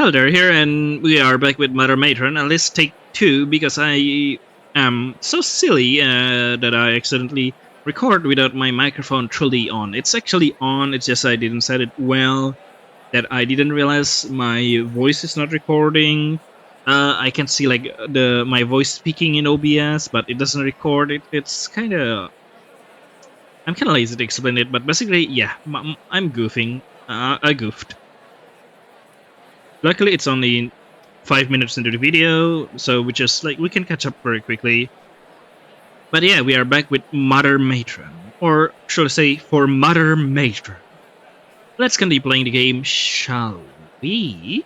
Hello there, here, and we are back with Mother Matron, and let's take two because I am so silly that I accidentally record without my microphone truly on. It's actually on, it's just I didn't set it well, that I didn't realize my voice is not recording. I can see like my voice speaking in OBS, but it doesn't record it. It's kind of I'm kind of lazy to explain it, but basically, yeah, I'm goofing. I goofed. Luckily, it's only 5 minutes into the video, so we can catch up very quickly. But yeah, we are back with Mother Matron, or should I say, for Mother Matron. Let's continue playing the game, shall we?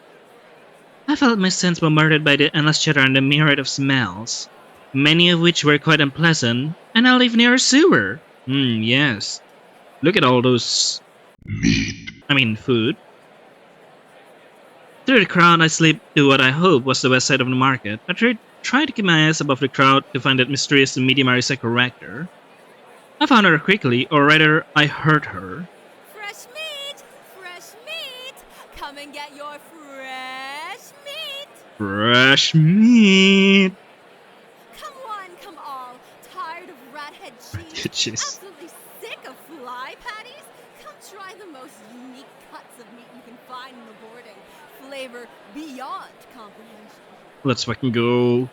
I felt my sense bombarded by the endless chatter and the myriad of smells, many of which were quite unpleasant, and I live near a sewer. Yes. Look at all those food. Through the crowd, I slipped to what I hoped was the west side of the market. I tried to keep my eyes above the crowd to find that mysterious medium Marisa character. I found her quickly, or rather, I heard her. Fresh meat! Fresh meat! Come and get your fresh meat! Fresh meat! Come one, come all. Tired of rathead cheese? Absolutely sick of fly patties? Come try the most unique cuts of meat you can find in the boarding. Flavor beyond comprehension. Let's fucking go.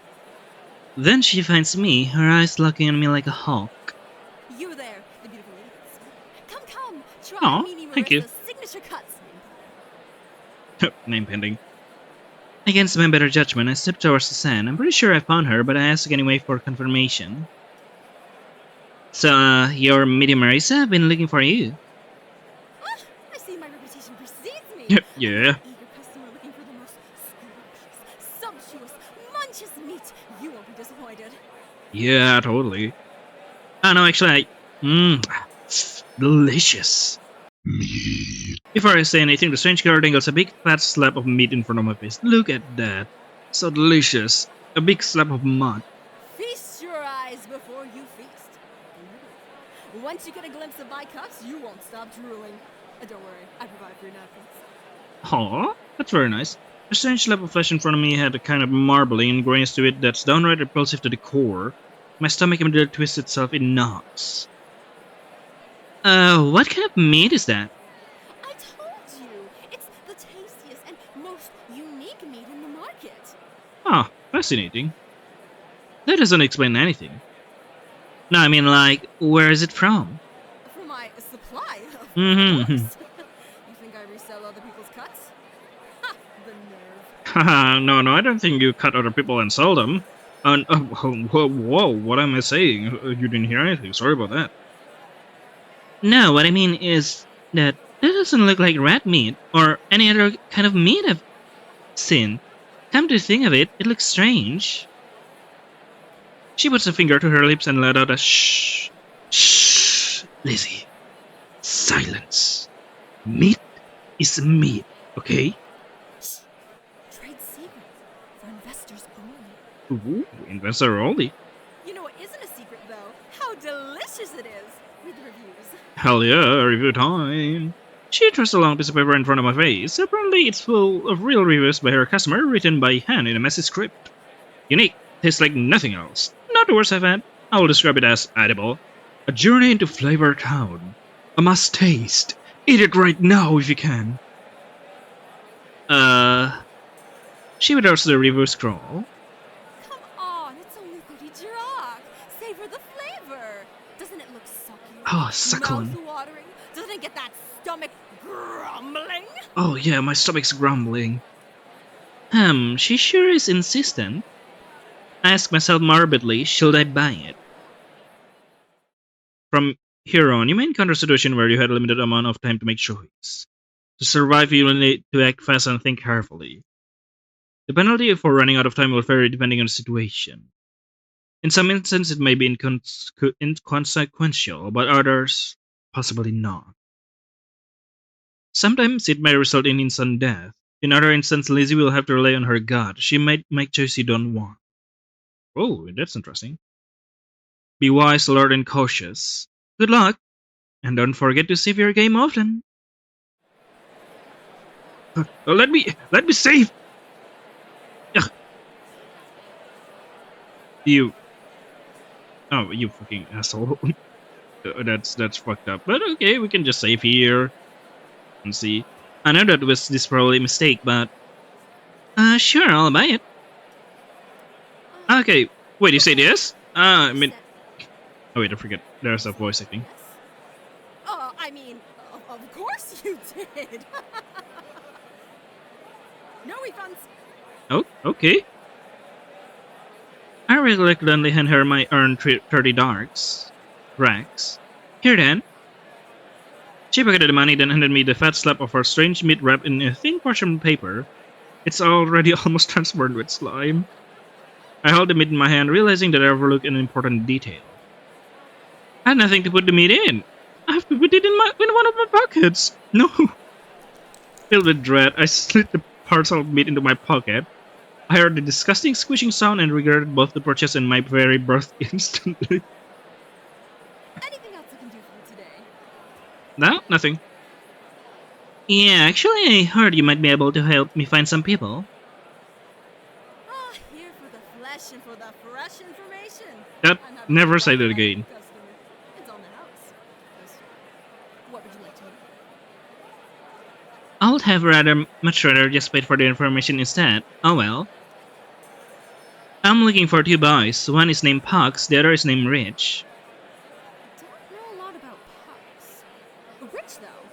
Then she finds me, her eyes looking at me like a hawk. You there, the beautiful lady. Come, try thank you. Signature cuts. Name pending. Against my better judgment, I stepped towards the sand. I'm pretty sure I found her, but I asked anyway for confirmation. So, you're medium Marisa? I've been looking for you. I see my reputation precedes me. Yeah. Eager customer looking for the most scrumptious, sumptuous, munchious meat. You won't be disappointed. Yeah, totally. Oh no, actually, delicious. Before I say anything, the strange girl dangles a big fat slab of meat in front of my face. Look at that. So delicious. A big slab of mud. Feast your eyes before you feast. Once you get a glimpse of my cups, you won't stop drooling. Don't worry, I provide for your napkins. Aw, that's very nice. The strange slab of flesh in front of me had a kind of marbling and grains to it that's downright repulsive to the core. My stomach immediately twists itself in knots. What kind of meat is that? I told you, it's the tastiest and most unique meat in the market. Ah, fascinating. That doesn't explain anything. No, I mean, like, where is it from? From my supply, of course. You think I resell other people's cuts? Ha, the nerve. Haha, no, I don't think you cut other people and sell them. Whoa, what am I saying? You didn't hear anything, sorry about that. No, what I mean is that doesn't look like rat meat, or any other kind of meat I've seen. Come to think of it, it looks strange. She puts a finger to her lips and let out a shh. Shh, Lizzie. Silence. Meat is meat, okay? Shh. Trade secret for investors only. Ooh, investor only. You know what isn't a secret, though? How delicious it is with reviews. Hell yeah, review time. She trusts a long piece of paper in front of my face. Apparently, it's full of real reviews by her customer, written by hand in a messy script. Unique. Tastes like nothing else. Not the worst I've had. I will describe it as edible. A journey into Flavor Town. A must taste. Eat it right now if you can. She withdraws the review scroll. Come on, it's only 30 Jirok. Savor the flavor. Doesn't it look succulent? Oh, succulent. Mouth-watering? Doesn't it get that stomach grumbling? Oh yeah, my stomach's grumbling. She sure is insistent. I ask myself morbidly, should I buy it? From here on, you may encounter a situation where you had a limited amount of time to make choice. To survive, you will need to act fast and think carefully. The penalty for running out of time will vary depending on the situation. In some instances, it may be inconsequential, but others, possibly not. Sometimes it may result in instant death. In other instances, Lizzie will have to rely on her gut. She might make choices you don't want. Oh, that's interesting. Be wise, alert, and cautious. Good luck, and don't forget to save your game often. Let me save. Ugh, you. Oh, you fucking asshole. That's fucked up. But okay, we can just save here and see. I know that was this probably a mistake, but sure, I'll buy it. Okay, wait, you said yes? I You mean, said oh wait, I forget. There's a said voice acting. yes? I mean, of course you did. No refunds. Oh, okay. I reluctantly hand her my earned 30 darks. Racks. Here then. She pocketed the money, then handed me the fat slab of her strange meat wrapped in a thin parchment paper. It's already almost transformed with slime. I held the meat in my hand, realizing that I overlooked an important detail. I had nothing to put the meat in. I have to put it in one of my pockets. No. Filled with dread, I slid the parcel of meat into my pocket. I heard the disgusting squishing sound and regretted both the purchase and my very birth instantly. Anything else I can do for you today? No, nothing. Yeah, actually, I heard you might be able to help me find some people. Here for the flesh and for the fresh information. That I'm happy to never say provide that you that again. new customer. It's on the house. Just, what would you like to know? I would have much rather just paid for the information instead. Oh well. I'm looking for two boys. One is named Pox, the other is named Rich. Don't know a lot about pups. Rich, though.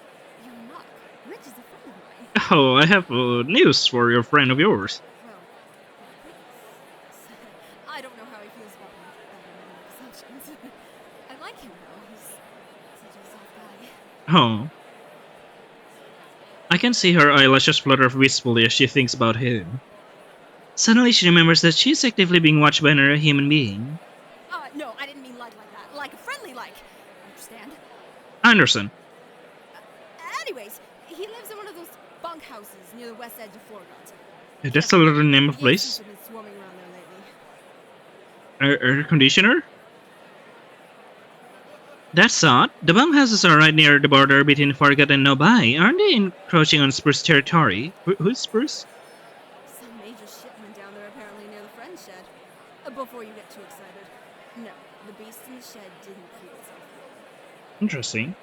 You're not. Rich is a friend of mine. Oh, I have news for your friend of yours. Well, I don't know how he feels about me. I don't know assumptions. I like him, though. He's such a soft guy. Oh. I can see her eyelashes flutter wistfully as she thinks about him. Suddenly she remembers that she's actively being watched by another human being. No, I didn't mean like that. Like a friendly like. Understand? Anderson. Anyways, he lives in one of those bunk houses near the west edge of Florida. That's the little name of The place? ACs have been swarming around there lately. Air conditioner? That's odd. The bunk houses are right near the border between Forgot and Nobai. Aren't they encroaching on Spruce territory? Who's Spruce? Some major shit went down there apparently near the friend shed. Before you get too excited. No, the beast in the shed didn't kill itself. Interesting.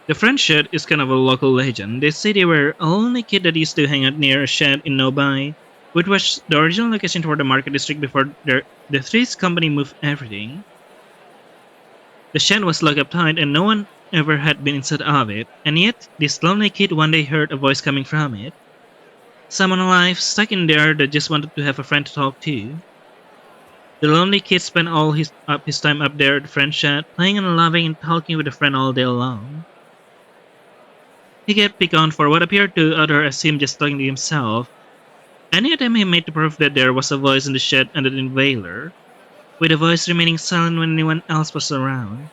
The French shed is kind of a local legend. They say they were the only kid that used to hang out near a shed in Nobai, which was the original location for the market district before the Threes company moved everything. The shed was locked up tight and no one ever had been inside of it, and yet this lonely kid one day heard a voice coming from it. Someone alive, stuck in there that just wanted to have a friend to talk to. The lonely kid spent all his time up there at the French shed, playing and laughing and talking with a friend all day long. He kept picked on for what appeared to others as him just talking to himself. Any attempt he made to prove that there was a voice in the shed ended in failure, with the voice remaining silent when anyone else was around.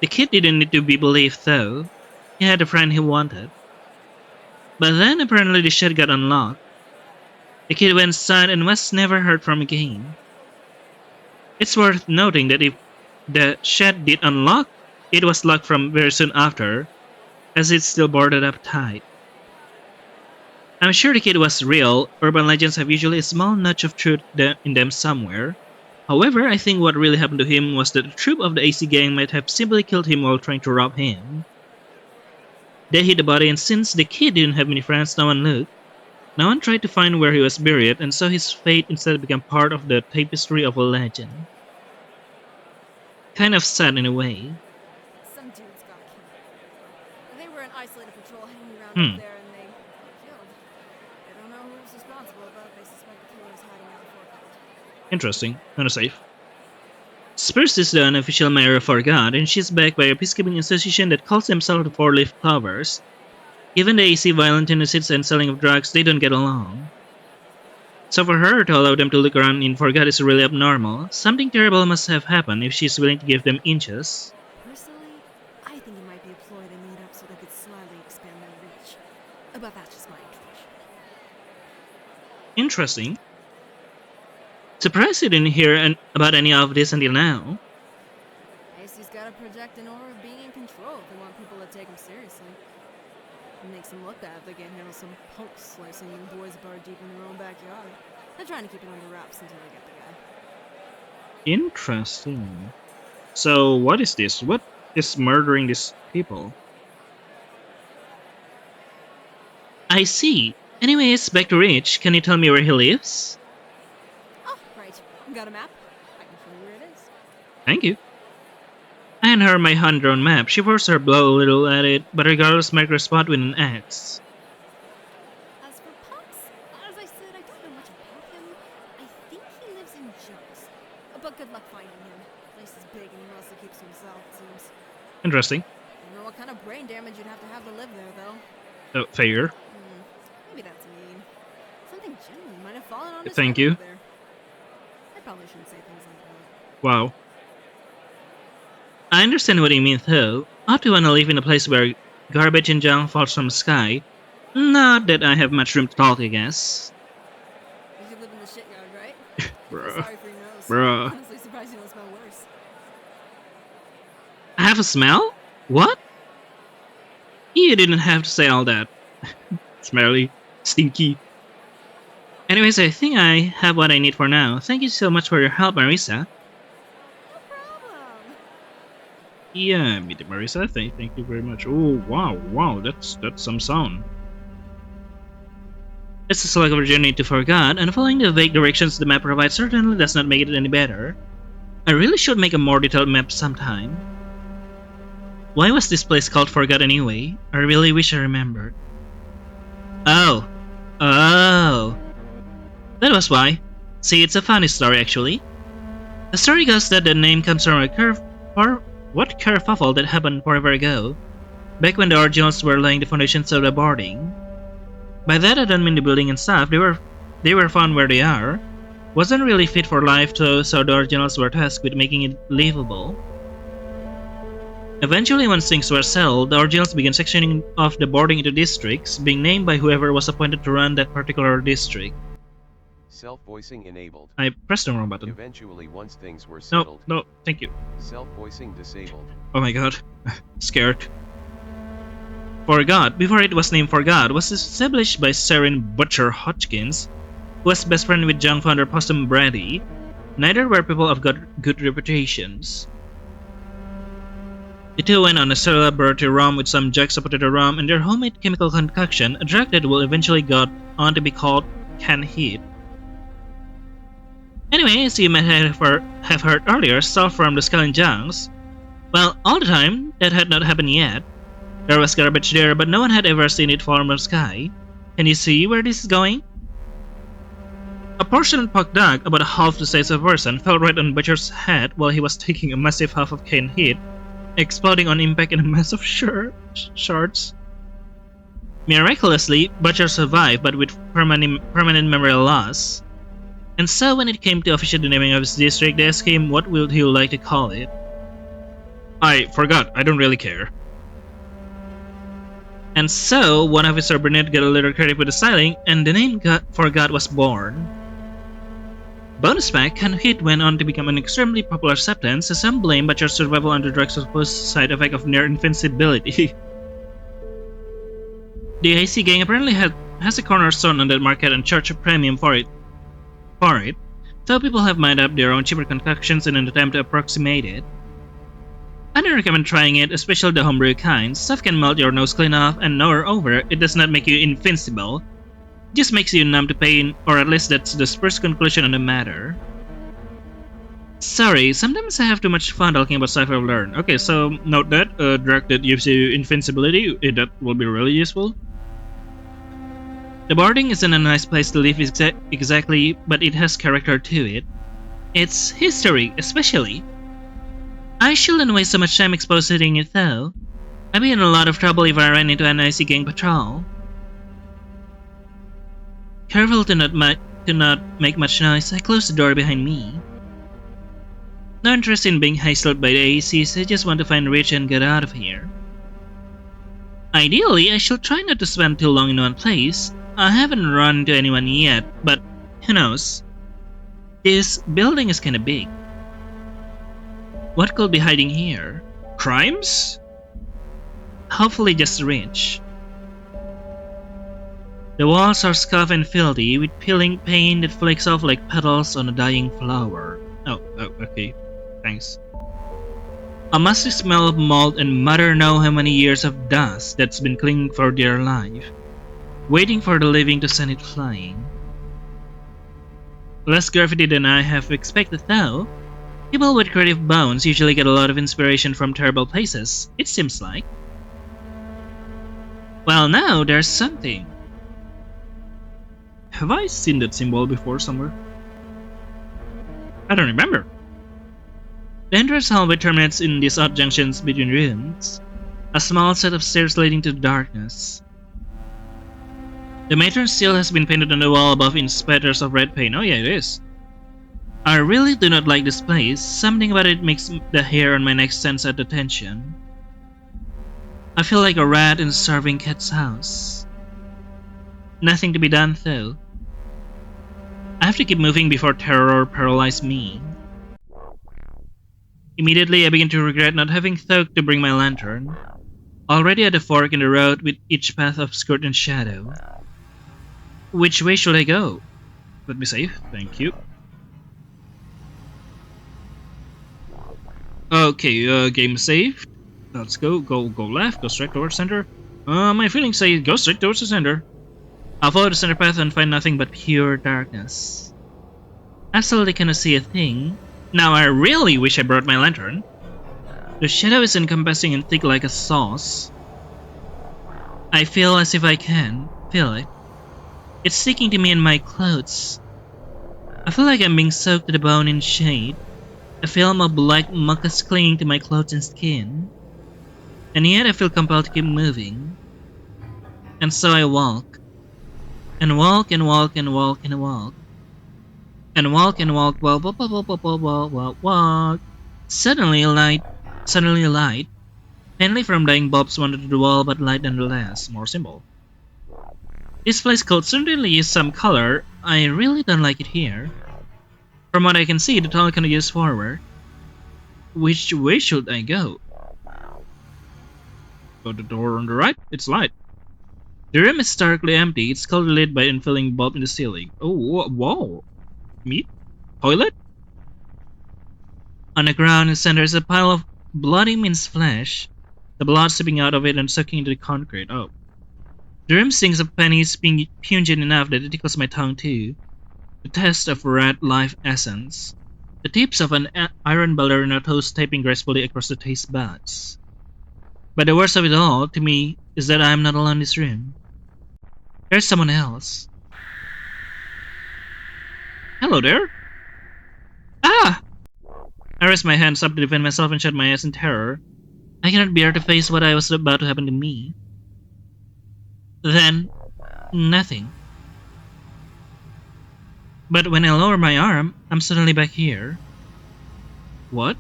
The kid didn't need to be believed though. He had a friend he wanted. But then apparently the shed got unlocked. The kid went inside and was never heard from again. It's worth noting that if the shed did unlock, it was locked from very soon after, as it's still boarded up tight. I'm sure the kid was real. Urban legends have usually a small notch of truth in them somewhere. However, I think what really happened to him was that the troop of the AC gang might have simply killed him while trying to rob him. They hid the body, and since the kid didn't have many friends, no one looked. No one tried to find where he was buried, and so his fate instead became part of the tapestry of a legend. Kind of sad in a way. Some dudes got killed. They were an isolated patrol hanging around Hmm. up there and they got killed. They don't know who was responsible, but they suspect the killer is hiding out before God. Interesting. Kinda safe. Spurs is the unofficial mayor of Forgot, and she's backed by a peacekeeping association that calls themselves the Four Leaf Clovers. Given the AC violent tendencies and selling of drugs, they don't get along. So for her to allow them to look around in Forgot is really abnormal. Something terrible must have happened if she's willing to give them inches. Personally, I think it might be a ploy they made up so they could slyly expand their reach. But that's just my intuition. Interesting. Surprised you didn't hear about any of this until now. AC's gotta project an aura of being in control if they want people to take them seriously. It makes them look bad if they can't handle some punks slicing young boys apart deep in their own backyard. They're trying to keep it under wraps until they get the guy. Interesting. So what is this? What is murdering these people? I see. Anyways, back to Rich. Can you tell me where he lives? Oh, right. Got a map? I can show you where it is. Thank you. I hand her my hand-drawn map. She forced her blow a little at it, but regardless marked her spot with an axe. As for Punks, as I said, I don't know much about him. I think he lives in Jones. But good luck finding him. The place is big and he mostly keeps to himself, it seems. Interesting. I don't know what kind of brain damage you'd have to live there, though. Fair. Maybe that's mean. Something genuine might have fallen on his Thank head you. over there. I probably shouldn't say things like that. Wow. I understand what you mean, though. Ought to want to live in a place where garbage and junk falls from the sky. Not that I have much room to talk, I guess. You live in the shittyard, right? Bruh. Sorry for your nose. Bruh. Honestly surprised you don't smell worse. I have a smell? What? You didn't have to say all that. Smelly. Stinky. Anyways, I think I have what I need for now. Thank you so much for your help, Marisa. No problem. Yeah, meet Marisa. Thank you very much. Oh, wow, that's some sound. It's a select journey to Forgot, and following the vague directions the map provides certainly does not make it any better. I really should make a more detailed map sometime. Why was this place called Forgot anyway? I really wish I remembered. Oh. That was why. See, it's a funny story actually. The story goes that the name comes from a kerfuffle that happened forever ago, back when the originals were laying the foundations of the boarding. By that I don't mean the building and stuff. They were found where they are. Wasn't really fit for life though, so the originals were tasked with making it livable. Eventually, once things were settled, the originals began sectioning off the boarding into districts, being named by whoever was appointed to run that particular district. Self-voicing enabled. I pressed the wrong button. Eventually, once things were settled. No, thank you. Self-voicing disabled. Oh my god. Scared. Forgot, before it was named Forgot, was established by Saren Butcher Hodgkins, who was best friend with Junk founder Possum Brady. Neither were people of good reputations. The two went on a celebrity run with some Jack-supported rum and their homemade chemical concoction, a drug that will eventually got on to be called Can Heat. Anyway, as you might have heard earlier, stuff from the Skull and Junks. Well, all the time, that had not happened yet. There was garbage there, but no one had ever seen it fall from the sky. Can you see where this is going? A portion pork dog, about half the size of a person, fell right on Butcher's head while he was taking a massive huff of Can Heat, exploding on impact in a mass of shards. Miraculously, Butcher survived, but with permanent memory loss. And so when it came to official naming of his district, they asked him what would he like to call it. I forgot, I don't really care. And so, one officer Burnett got a little credit with the styling, and the name Forgot was born. Bonus fact, Can Hit went on to become an extremely popular substance, as some blame Butcher's survival under drugs' supposed side effect of near invincibility. The AC gang apparently has a cornerstone on that market and charge a premium for it, so people have made up their own cheaper concoctions in an attempt to approximate it. I don't recommend trying it, especially the homebrew kind. Stuff can melt your nose clean off, and moreover, it does not make you invincible. It just makes you numb to pain, or at least that's the first conclusion on the matter. Sorry, sometimes I have too much fun talking about stuff I've learned. Okay, so note that, a drug that gives you invincibility, that will be really useful. The boarding isn't a nice place to live exactly, but it has character to it. Its history, especially. I shouldn't waste so much time exposing it though. I'd be in a lot of trouble if I ran into an IC gang patrol. Careful to not make much noise, I closed the door behind me. No interest in being hassled by the ACs, I just want to find Rich and get out of here. Ideally, I should try not to spend too long in one place. I haven't run into anyone yet, but who knows? This building is kinda big. What could be hiding here? Crimes? Hopefully just Rich. The walls are scuffed and filthy, with peeling paint that flakes off like petals on a dying flower. Oh, okay. Thanks. A musty smell of mold and mother know how many years of dust that's been clinging for dear life, waiting for the living to send it flying. Less graffiti than I have expected though. People with creative bones usually get a lot of inspiration from terrible places, it seems like. Well, now there's something. Have I seen that symbol before somewhere? I don't remember. The entrance hallway terminates in these odd junctions between rooms, a small set of stairs leading to the darkness. The Matron seal has been painted on the wall above in spatters of red paint. Oh yeah, it is. I really do not like this place. Something about it makes the hair on my neck stand at attention. I feel like a rat in a starving cat's house. Nothing to be done though. I have to keep moving before terror paralyzes me. Immediately I begin to regret not having thought to bring my lantern. Already at a fork in the road with each path obscured in shadow. Which way should I go? Let me save, thank you. Okay, game saved. Let's go left, go straight towards center. My feelings say go straight towards the center. I'll follow the center path and find nothing but pure darkness. Absolutely cannot see a thing. Now I really wish I brought my lantern. The shadow is encompassing and thick like a sauce. I feel as if I can feel it. It's sticking to me in my clothes. I feel like I'm being soaked to the bone in shade. A film of black mucus clinging to my clothes and skin. And yet I feel compelled to keep moving. And so I walk. And walk and walk and walk and walk. And walk and walk, walk. Suddenly a light. Faintly from dying bulbs wandered to the wall, but light nonetheless. More simple. This place could certainly use some color. I really don't like it here. From what I can see, the tunnel continues forward. Which way should I go? Go to the door on the right. It's light. The room is starkly empty. It's coldly lit by an unfilling bulb in the ceiling. Oh, whoa. Meat? Toilet? On the ground in the center is a pile of bloody minced flesh. The blood seeping out of it and sucking into the concrete. Oh. The room stinks of pennies being pungent enough that it tickles my tongue too. The taste of red life essence. The tips of an iron ballerina toes taping gracefully across the taste buds. But the worst of it all, to me, is that I am not alone in this room. There's someone else. Hello there. Ah! I raised my hands up to defend myself and shut my eyes in terror. I cannot bear to face what I was about to happen to me. Then, nothing. But when I lower my arm, I'm suddenly back here. What?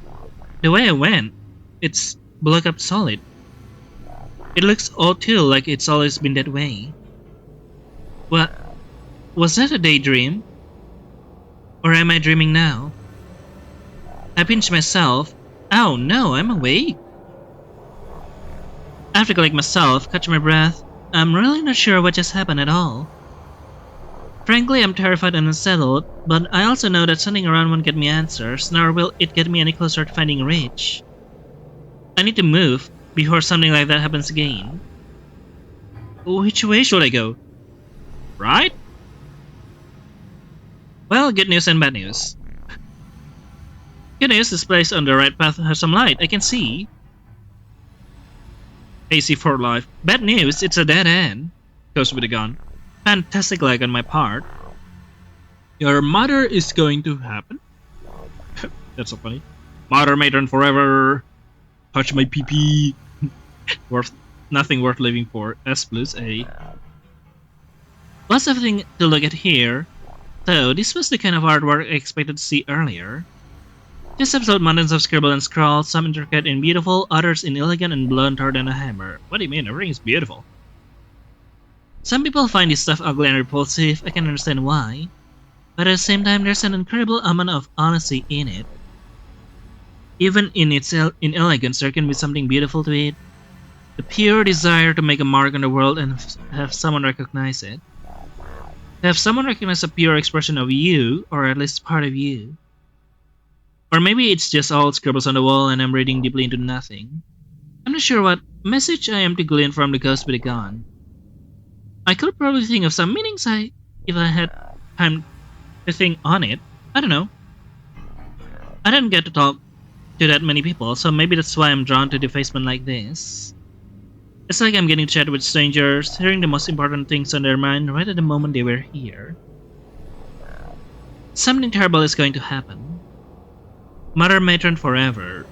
The way I went, it's blocked up solid. It looks odd too, like it's always been that way. What? Was that a daydream? Or am I dreaming now? I pinch myself. Oh no, I'm awake. I have to collect myself, catch my breath. I'm really not sure what just happened at all. Frankly, I'm terrified and unsettled, but I also know that standing around won't get me answers, nor will it get me any closer to finding Rich. I need to move before something like that happens again. Which way should I go? Right? Well, good news and bad news. Good news, this place on the right path has some light, I can see. AC for life. Bad news, it's a dead end. Goes with a gun. Fantastic lag on my part. Your mother is going to happen? That's so funny. Mother Matron forever. Touch my pee-pee. Nothing worth living for. S plus A. Lots of things to look at here. So, this was the kind of artwork I expected to see earlier. This episode mountains of scribble and scrawl, some intricate and beautiful, others inelegant and blunter than a hammer. What do you mean? Everything is beautiful. Some people find this stuff ugly and repulsive, I can understand why. But at the same time, there's an incredible amount of honesty in it. Even in its inelegance, there can be something beautiful to it. The pure desire to make a mark on the world and have someone recognize it. Have someone recognize a pure expression of you, or at least part of you? Or maybe it's just all scribbles on the wall and I'm reading deeply into nothing. I'm not sure what message I am to glean from the ghost with a gun. I could probably think of some meanings if I had time to think on it. I don't know. I didn't get to talk to that many people, so maybe that's why I'm drawn to defacement like this. It's like I'm getting to chat with strangers, hearing the most important things on their mind right at the moment they were here. Something terrible is going to happen. Mother Matron forever.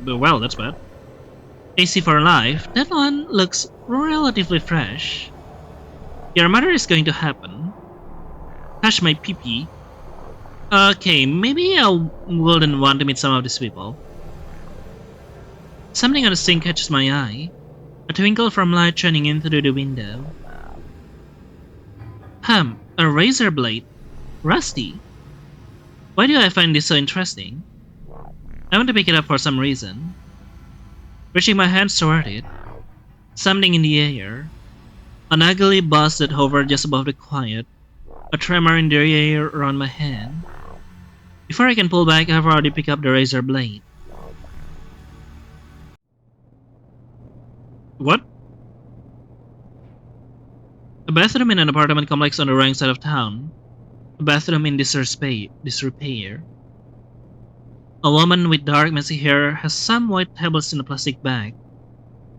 Well, that's bad. AC for life. That one looks relatively fresh. Your mother is going to happen. Touch my pee-pee. Okay, maybe I wouldn't want to meet some of these people. Something on the sink catches my eye. A twinkle from light shining in through the window. A razor blade. Rusty. Why do I find this so interesting? I want to pick it up for some reason. Reaching my hands toward it. Something in the air. An ugly buzz that hovered just above the quiet. A tremor in the air around my hand. Before I can pull back, I've already picked up the razor blade. What? A bathroom in an apartment complex on the wrong side of town. A bathroom in disrepair. A woman with dark, messy hair has some white tablets in a plastic bag.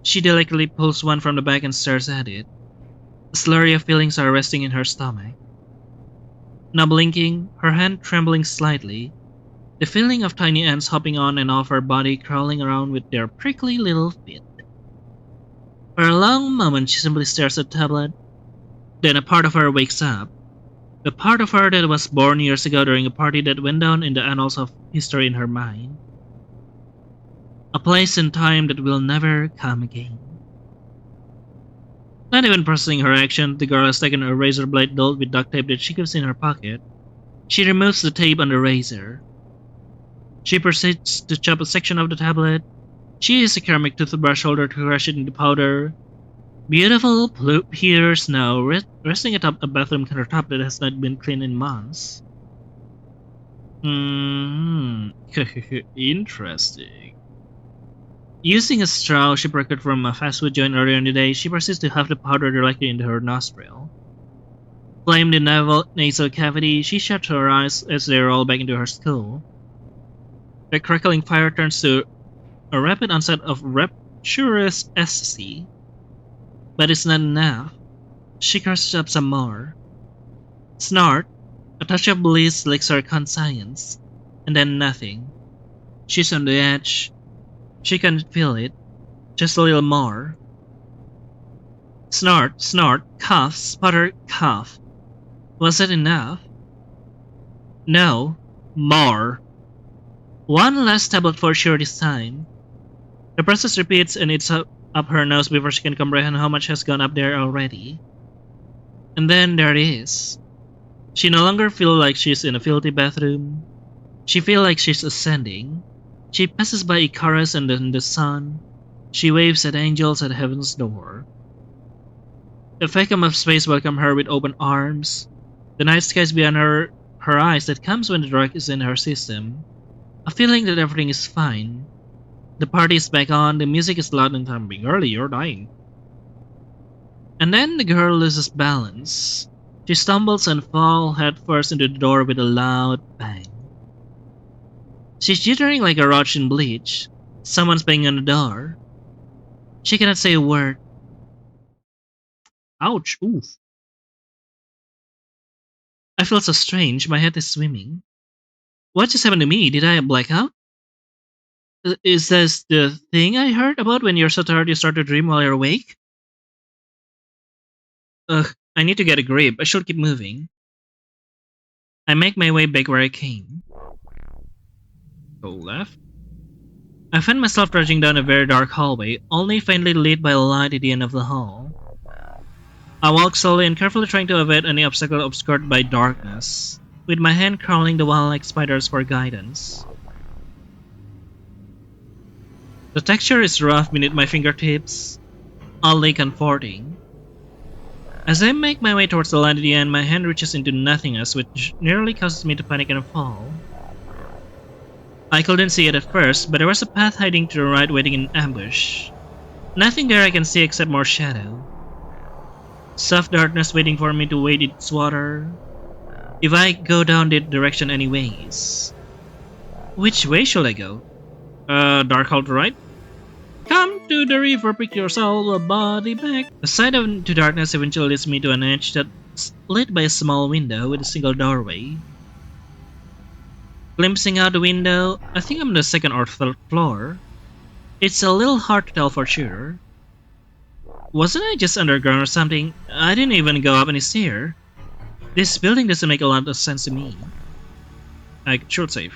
She delicately pulls one from the bag and stares at it. A slurry of feelings are resting in her stomach. Now blinking, her hand trembling slightly, the feeling of tiny ants hopping on and off her body crawling around with their prickly little feet. For a long moment she simply stares at the tablet. Then a part of her wakes up. The part of her that was born years ago during a party that went down in the annals of history in her mind. A place and time that will never come again. Not even processing her action, the girl has taken a razor blade dulled with duct tape that she keeps in her pocket. She removes the tape on the razor. She proceeds to chop a section of the tablet. She uses a ceramic toothbrush holder to crush it into powder. Beautiful pure snow resting atop a bathroom countertop that has not been cleaned in months. Interesting. Using a straw she procured from a fast food joint earlier in the day, she proceeds to huff the powder directly into her nostril. Flame the nasal cavity, she shuts her eyes as they roll back into her skull. The crackling fire turns to a rapid onset of rapturous ecstasy. But it's not enough. She crushes up some more. Snort, a touch of bliss licks her conscience, and then nothing. She's on the edge. She can feel it. Just a little more. Snort, snort, cough, sputter, cough. Was it enough? No. More. One last tablet for sure this time. The process repeats and it's up her nose before she can comprehend how much has gone up there already. And then there it is. She no longer feels like she's in a filthy bathroom. She feels like she's ascending. She passes by Icarus and then the sun. She waves at angels at heaven's door. The vacuum of space welcomes her with open arms. The night skies beyond her eyes that comes when the dark is in her system. A feeling that everything is fine. The party is back on, the music is loud and thumping. Girlie, you're dying. And then the girl loses balance. She stumbles and falls headfirst into the door with a loud bang. She's jittering like a roach in bleach. Someone's banging on the door. She cannot say a word. Ouch, oof. I feel so strange, my head is swimming. What just happened to me? Did I black out? Is this the thing I heard about when you're so tired you start to dream while you're awake? Ugh, I need to get a grip. I should keep moving. I make my way back where I came. Go left. I find myself trudging down a very dark hallway, only faintly lit by a light at the end of the hall. I walk slowly and carefully trying to avoid any obstacle obscured by darkness, with my hand crawling the wall like spiders for guidance. The texture is rough beneath my fingertips, oddly comforting. As I make my way towards the light at the end, my hand reaches into nothingness, which nearly causes me to panic and fall. I couldn't see it at first, but there was a path hiding to the right waiting in ambush. Nothing there I can see except more shadow. Soft darkness waiting for me to wade its water. If I go down that direction anyways. Which way should I go? Dark hole to right? Come to the river, pick yourself a body back. The side into darkness eventually leads me to an edge that's lit by a small window with a single doorway. Glimpsing out the window, I think I'm on the second or third floor. It's a little hard to tell for sure. Wasn't I just underground or something? I didn't even go up any stair. This building doesn't make a lot of sense to me. I should save.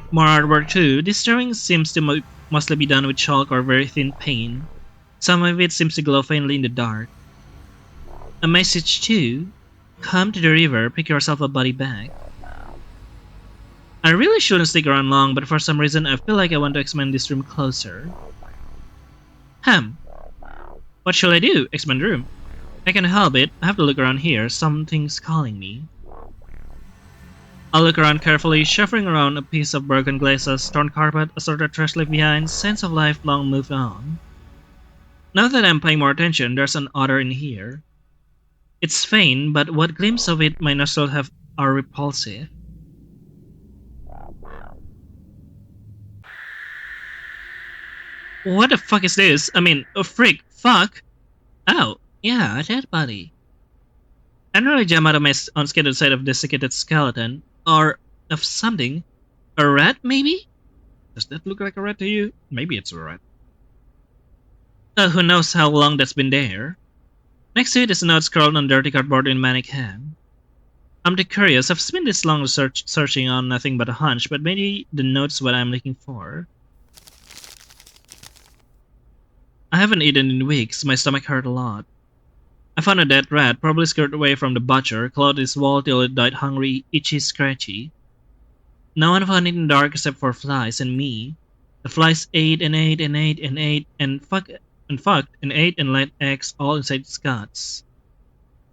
More artwork too. This drawing seems to mostly be done with chalk or very thin paint. Some of it seems to glow faintly in the dark. A message too. Come to the river, pick yourself a body bag. I really shouldn't stick around long, but for some reason I feel like I want to examine this room closer. What shall I do? Expand the room. I can't help it. I have to look around here. Something's calling me. I'll look around carefully, shuffling around a piece of broken glasses, torn carpet, assorted trash left behind, sense of life long moved on. Now that I'm paying more attention, there's an odor in here. It's faint, but what glimpse of it my nostrils have are repulsive. What the fuck is this? I mean, oh freak, fuck! Oh, yeah, a dead body. I nearly jump out of my unscheduled sight of a desiccated skeleton. Or of something. A rat, maybe? Does that look like a rat to you? Maybe it's a rat. Who knows how long that's been there. Next to it is a note scrawled on dirty cardboard in manic hand. I'm too curious. I've spent this long searching on nothing but a hunch, but maybe the note's what I'm looking for. I haven't eaten in weeks. My stomach hurt a lot. I found a dead rat, probably scared away from the butcher, clawed its wall till it died hungry, itchy, scratchy. No one found it in the dark except for flies and me. The flies ate and ate and ate and ate and fucked and ate and laid eggs all inside its guts.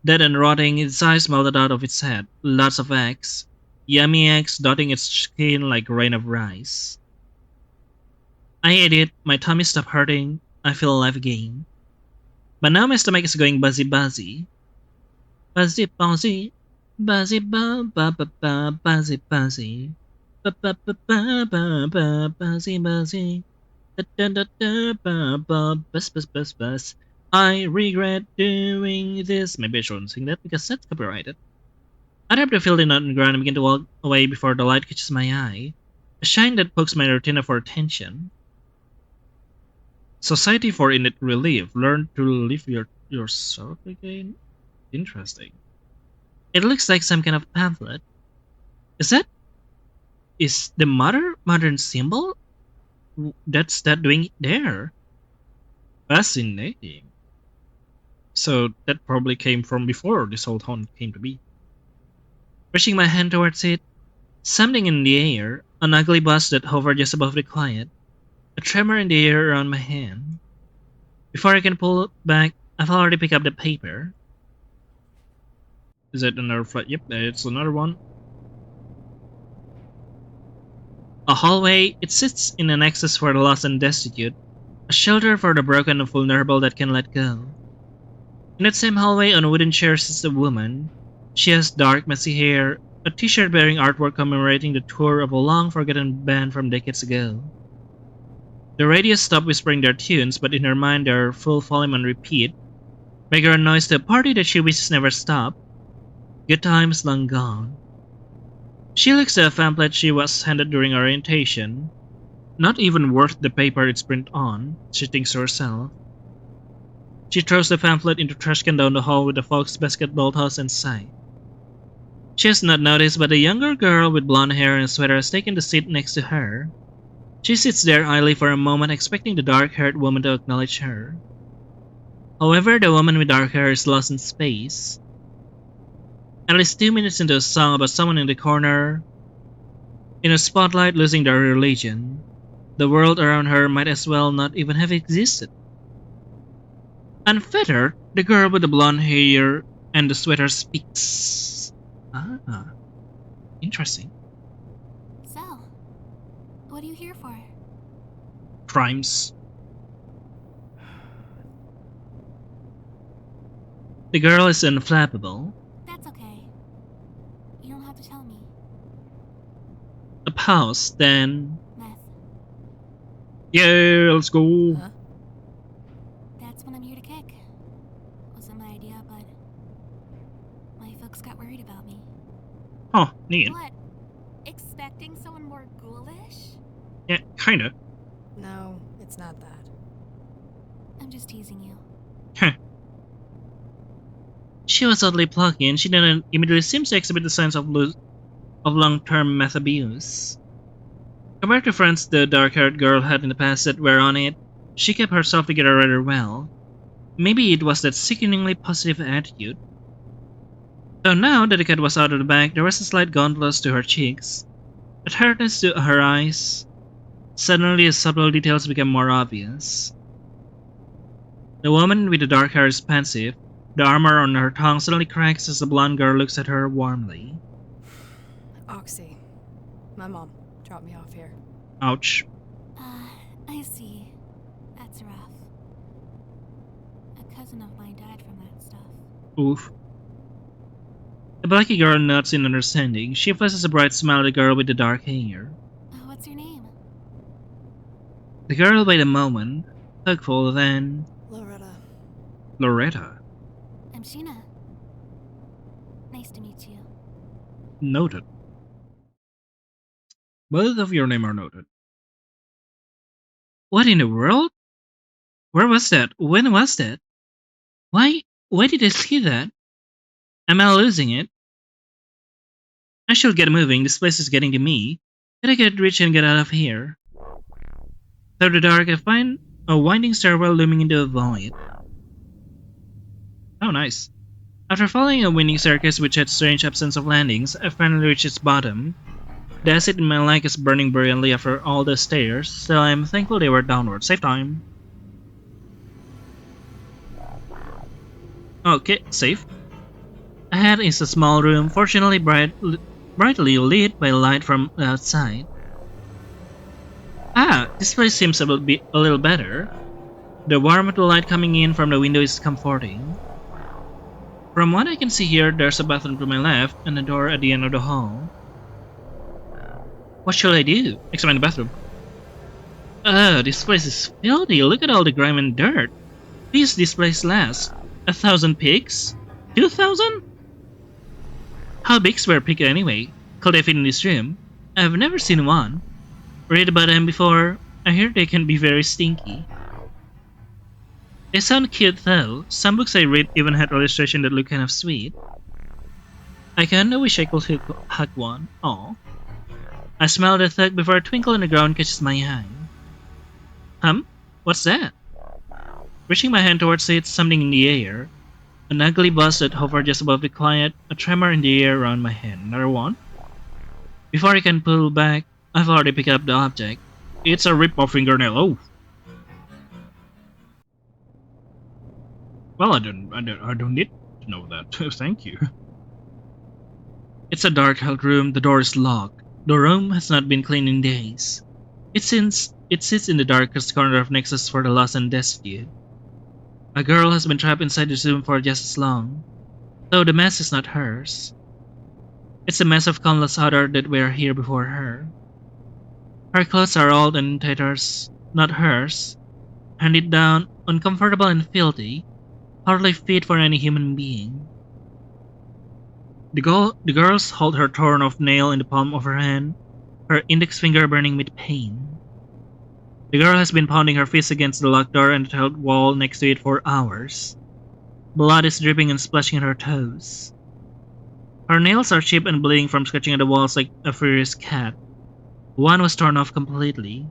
Dead and rotting, its eyes melted out of its head. Lots of eggs. Yummy eggs dotting its skin like rain of rice. I ate it, my tummy stopped hurting, I feel alive again. But now my stomach is going buzzy. Buzzy ba buzzy ba ba ba ba buzzy ba ba ba ba ba ba buzzy da da da da ba ba buzz. I regret doing this. Maybe I shouldn't sing that because that's copyrighted. I tap the field in on the ground and begin to walk away before the light catches my eye. A shine that pokes my retina for attention. Society for innate relief. Learn to live yourself again? Interesting. It looks like some kind of pamphlet. Is the modern symbol? That's that doing there. Fascinating. So that probably came from before this whole town came to be. Reaching my hand towards it, something in the air, an ugly buzz that hovered just above the quiet. A tremor in the air around my hand. Before I can pull it back, I've already picked up the paper. Is that another flight? Yep, it's another one. A hallway, it sits in an access for the lost and destitute. A shelter for the broken and vulnerable that can let go. In that same hallway, on a wooden chair sits a woman. She has dark, messy hair, a t-shirt bearing artwork commemorating the tour of a long-forgotten band from decades ago. The radio stopped whispering their tunes, but in her mind they are full volume on repeat, making a noise to a party that she wishes never stopped. Good times long gone. She looks at a pamphlet she was handed during orientation. Not even worth the paper it's printed on, she thinks to herself. She throws the pamphlet into the trash can down the hall with the folks' basketball toss and sigh. She has not noticed, but a younger girl with blonde hair and a sweater has taken the seat next to her. She sits there idly for a moment, expecting the dark-haired woman to acknowledge her. However, the woman with dark hair is lost in space. At least 2 minutes into a song about someone in the corner, in a spotlight losing their religion, The world around her might as well not even have existed. Unfettered, the girl with the blonde hair and the sweater speaks. Ah, interesting. So, what are you here for? Crimes. The girl is unflappable. That's okay. You don't have to tell me. A pause, then. Meth. Yeah, let's go. Huh? That's what I'm here to kick. Wasn't my idea, but my folks got worried about me. Oh, neat. What? Expecting someone more ghoulish? Yeah, kinda. No, it's not that. I'm just teasing you. Heh. She was oddly plucky, and she didn't immediately seem to exhibit the signs of long-term meth abuse. Compared to friends the dark-haired girl had in the past that were on it, she kept herself together rather well. Maybe it was that sickeningly positive attitude. Though now that the cat was out of the bag, there was a slight gauntlet to her cheeks, a tiredness to her eyes. Suddenly, the subtle details became more obvious. The woman with the dark hair is pensive. The armor on her tongue suddenly cracks as the blonde girl looks at her warmly. Oxy. My mom dropped me off here. Ouch. I see. That's rough. A cousin of mine died from that stuff. Oof. The blacky girl nods in understanding. She flashes a bright smile at the girl with the dark hair. What's your name? The girl waited a moment, thoughtful, then Loretta. I'm Sheena. Nice to meet you. Noted. Both of your names are noted. What in the world? Where was that? When was that? Why did I see that? Am I losing it? I should get moving, this place is getting to me. Gotta get rich and get out of here. Through the dark, I find a winding stairwell looming into a void. Oh, nice. After following a winding staircase which had strange absence of landings, I finally reached its bottom. The acid in my leg is burning brilliantly after all the stairs, so I am thankful they were downward. Save time. Okay, safe. Ahead is a small room, fortunately brightly lit by light from outside. This place seems a little better. The warmth of light coming in from the window is comforting. From what I can see here, there's a bathroom to my left and a door at the end of the hall. What should I do? Examine the bathroom. This place is filthy. Look at all the grime and dirt. Please, this place last. 1,000 pigs? 2,000? How big's were pig anyway? Could they fit in this room? I've never seen one. Read about them before. I hear they can be very stinky. They sound cute though. Some books I read even had illustrations that look kind of sweet. I kinda wish I could hug one. Aw. I smell the thug before a twinkle in the ground catches my eye. What's that? Reaching my hand towards it, something in the air. An ugly buzz that hovered just above the quiet, a tremor in the air around my hand. Another one? Before I can pull back, I've already picked up the object. It's a rip-off fingernail. Oh. Well, I don't need to know that. Thank you. It's a dark-held room. The door is locked. The room has not been cleaned in days. It sits in the darkest corner of Nexus for the lost and destitute. A girl has been trapped inside this room for just as long, though the mess is not hers. It's a mess of countless others that were here before her. Her clothes are old and in tatters, not hers, handed down, uncomfortable and filthy, hardly fit for any human being. The girls hold her torn off nail in the palm of her hand, her index finger burning with pain. The girl has been pounding her fist against the locked door and the tiled wall next to it for hours. Blood is dripping and splashing at her toes. Her nails are chipped and bleeding from scratching at the walls like a furious cat. One was torn off completely.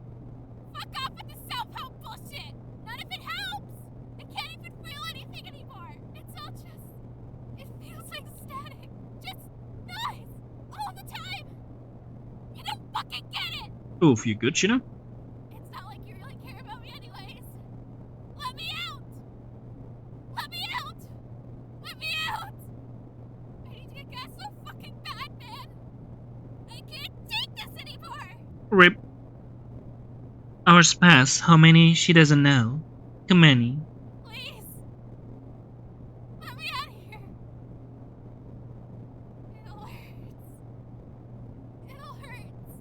Fuck off with the self-help bullshit! None of it helps! I can't even feel anything anymore! It's all just... It feels like static. Just noise! All the time! You don't fucking get it! Oof, you good, Sheena? It's Rip. Hours pass. How many? She doesn't know. Too many. Please! Let me out of here! It all hurts. It all hurts.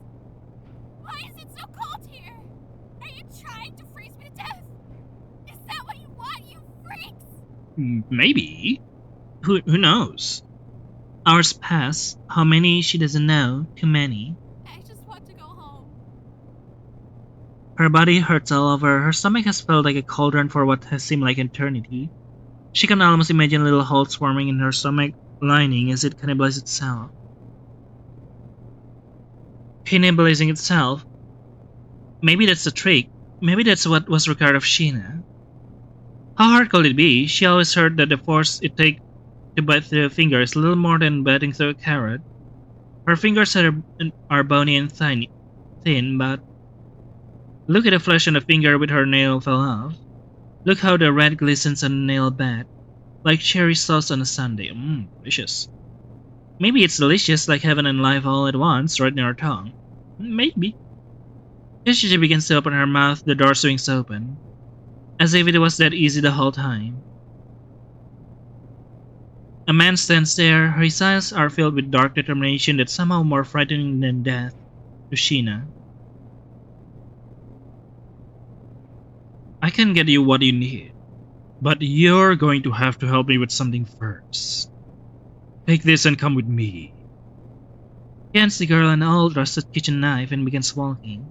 Why is it so cold here? Are you trying to freeze me to death? Is that what you want, you freaks? Maybe. Who knows? Hours pass. How many? She doesn't know. Too many. I just want to go home. Her body hurts all over. Her stomach has felt like a cauldron for what has seemed like eternity. She can almost imagine little holes forming in her stomach lining as it cannibalizes itself. Cannibalizing itself? Maybe that's the trick. Maybe that's what was required of Sheena. How hard could it be? She always heard that the force it takes to bite through a finger is little more than biting through a carrot. Her fingers are bony and thin, but look at the flesh on the finger with her nail fell off. Look how the red glistens on the nail bed, like cherry sauce on a sundae. Delicious. Maybe it's delicious like heaven and life all at once, right in our tongue. Maybe. As she begins to open her mouth, the door swings open, as if it was that easy the whole time. A man stands there. His eyes are filled with dark determination that's somehow more frightening than death to Sheena. I can get you what you need, but you're going to have to help me with something first. Take this and come with me. He hands the girl an old rusted kitchen knife and begins walking.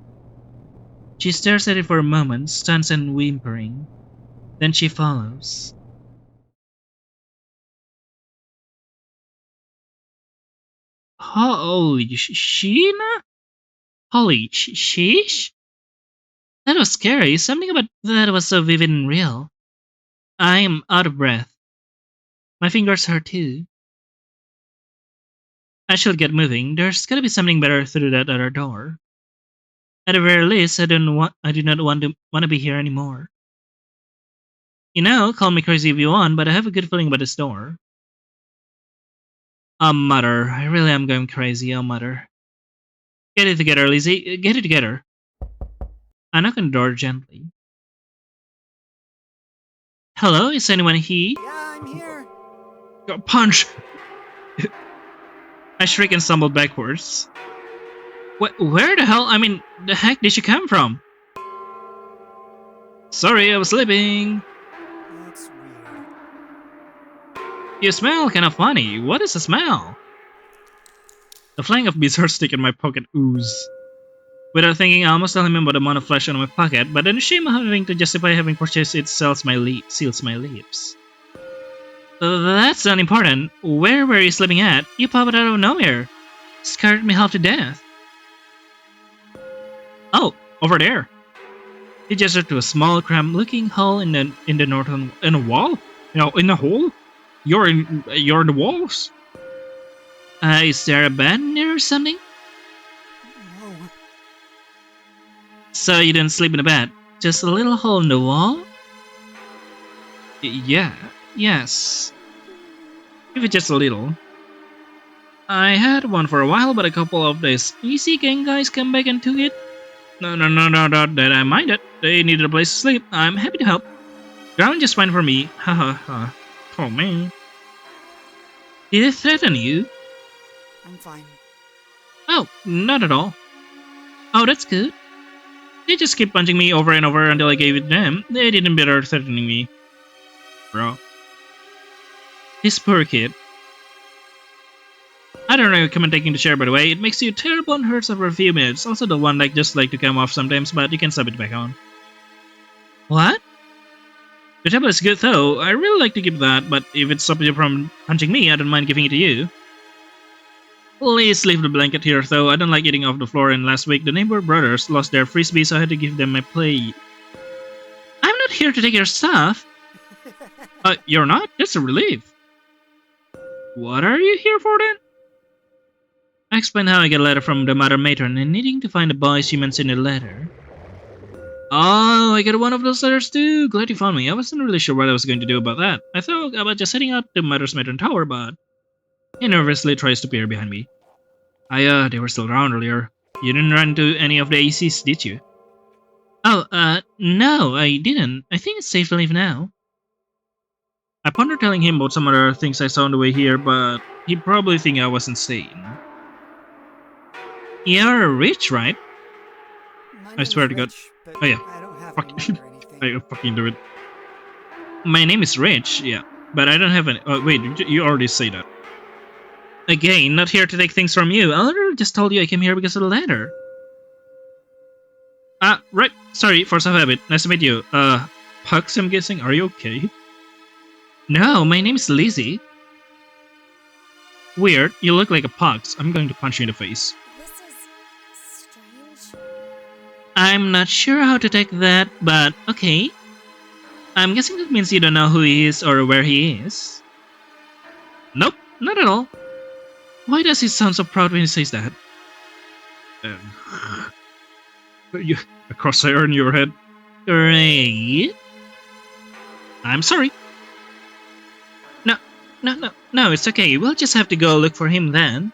She stares at it for a moment, stunned and whimpering. Then she follows. Holy Sheena? Holy sheesh? That was scary. Something about that was so vivid and real. I am out of breath. My fingers hurt too. I should get moving. There's gotta be something better through that other door. At the very least, I do not want to be here anymore. You know, call me crazy if you want, but I have a good feeling about this door. Mother, I really am going crazy, mother. Get it together, Lizzie. Get it together. I knock on the door gently. Hello, is anyone here? Yeah, I'm here. Punch! I shriek and stumble backwards. Where the heck did you come from? Sorry, I was sleeping. That's weird. You smell kind of funny. What is the smell? The flying of bees are stick in my pocket ooze. Without thinking, I almost tell him about the amount of flesh on my pocket, but then the shame of having to justify having purchased it seals my lips. That's not important. Where were you sleeping at? You popped out of nowhere. Scared me half to death. Oh, over there. He gestured to a small, cramped-looking hole in the northern in a wall. In a hole. You're in the walls. Is there a bed near or something? No. So you didn't sleep in a bed? Just a little hole in the wall? Yes. If it's just a little. I had one for a while, but a couple of days easy gang guys come back and took it. No, that I mind it. They needed a place to sleep. I'm happy to help. Ground just fine for me. Ha ha ha. Oh man. Did they threaten you? I'm fine. Oh, not at all. Oh, that's good. They just keep punching me over and over until I gave it to them. They didn't bother threatening me. Bro. This poor kid. I don't recommend taking the chair, by the way. It makes you terrible and hurts after a few minutes. Also, the one just like to come off sometimes, but you can slap it back on. What? The tablet is good though. I really like to keep that, but if it stops you from punching me, I don't mind giving it to you. Please leave the blanket here though. I don't like eating off the floor, and last week the neighbor brothers lost their frisbee, so I had to give them my plate. I'm not here to take your stuff. You're not? That's a relief. What are you here for then? I explained how I got a letter from the mother matron and needing to find the boy she mentioned in the letter. Oh, I got one of those letters too. Glad you found me. I wasn't really sure what I was going to do about that. I thought about just heading out to mother's matron tower, but he nervously tries to peer behind me. They were still around earlier. You didn't run into any of the ACs, did you? Oh, no, I didn't. I think it's safe to leave now. I pondered telling him about some other things I saw on the way here, but he'd probably think I was insane. You're rich, right? My I name's swear to God. Rich, but Oh yeah, I don't have fuck. any money or anything. I fucking do it. My name is Rich, yeah, but I don't have any. Oh wait, you already say that. Again, not here to take things from you. I literally just told you I came here because of the letter. Right. Sorry, force of habit. Nice to meet you. Pucks, I'm guessing. Are you okay? No, my name is Lizzie. Weird. You look like a Pucks. I'm going to punch you in the face. This is strange. I'm not sure how to take that, but okay. I'm guessing that means you don't know who he is or where he is. Nope, not at all. Why does he sound so proud when he says that? You a crosshair in your head? Great. I'm sorry. No, it's okay. We'll just have to go look for him then.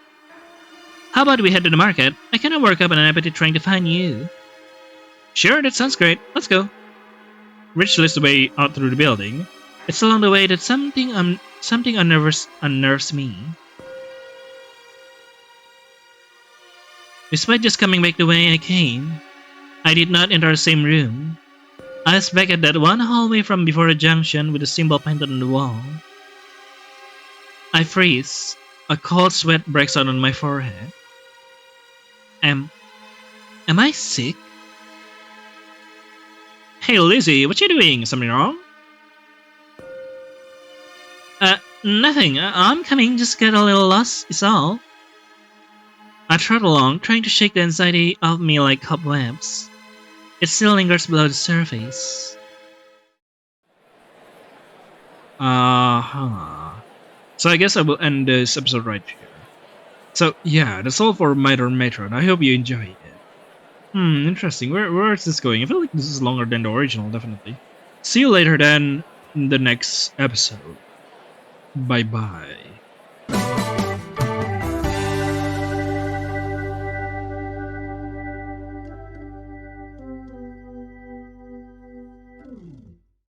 How about we head to the market? I kinda work up an appetite trying to find you. Sure, that sounds great. Let's go. Rich leads the way out through the building. It's along the way that something unnerves me. Despite just coming back the way I came, I did not enter the same room. I was back at that one hallway from before the junction with the symbol painted on the wall. I freeze. A cold sweat breaks out on my forehead. Am I sick? Hey Lizzie, what you doing? Something wrong? Nothing. I'm coming, just get a little lost, is all. I trot along, trying to shake the anxiety off me like cobwebs. It still lingers below the surface. So I guess I will end this episode right here. So yeah, that's all for Matron. I hope you enjoyed it. Interesting. Where is this going? I feel like this is longer than the original, definitely. See you later then in the next episode. Bye bye.